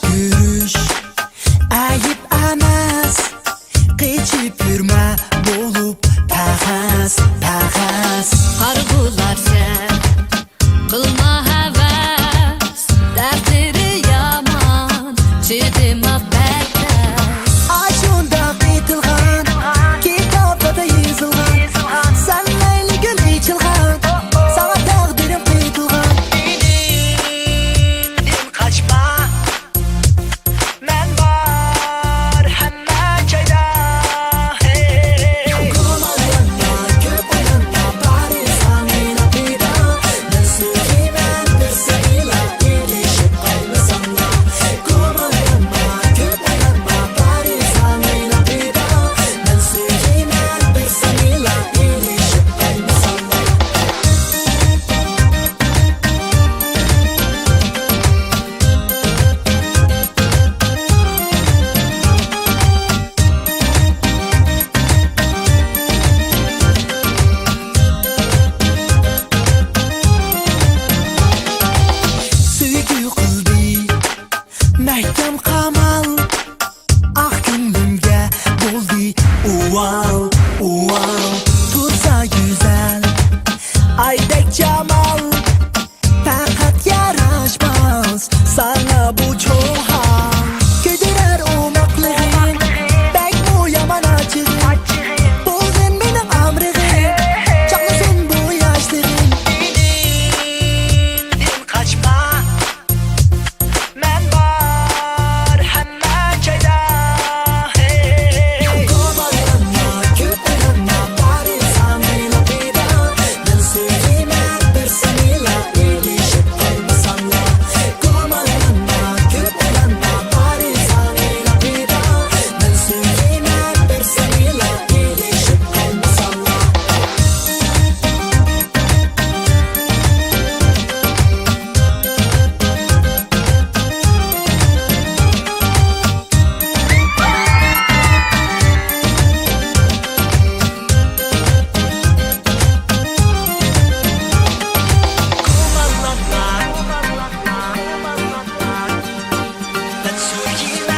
tükürüş ayıp emas, geçip yürme bolup pagas pagas. Harbular sen kılma heves, dertleri yaman çiğdime bekler. Aşında kıytılgan, kitapta da yazılgan, sen neyli gül içilgan, sana takdirim kıytılgan. Dilim kaçma, men var hemen çayda. Kumalarına, köpüğüne, bari sanıyla pida. Ben süreyim bir sayıyla, ilişip kalmasanla. Kumalarına, köpüğüne, bari sanıyla pida. Ben süreyim bir sayıyla, ilişip kalmasanla. Süydü kıldı mahkem kamal, ah gönlümge buldu uval uval. Tursa güzel aydek cemal, fakat yaraşmaz sana bu çoğal. Kedirer umaklığın, bek bu yaman acığın. Buldun benim amrığım, çaklasın bu yaşlığın. Dilim kaçma, men var hemen çayda. Kumalarına, köpüğüne, bari sanıyla pida. Ben süreyim bir sanıyla, ilişip kalmasanla. Kumalarına, köpüğüne, bari sanıyla pida. Ben süreyim bir sanıyla, ilişip kalmasanla. Ben süreyim,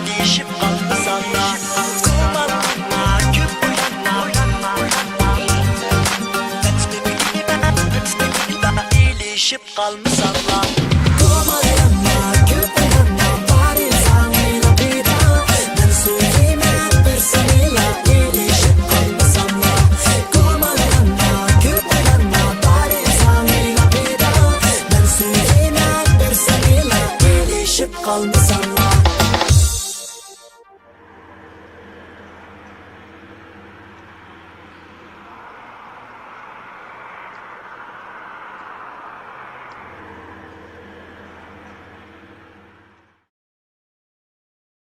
ilişip kalmasanla. Kumalarına, köpüğüne, ben süreyim, ilişip kalmasanla. Kumalarına,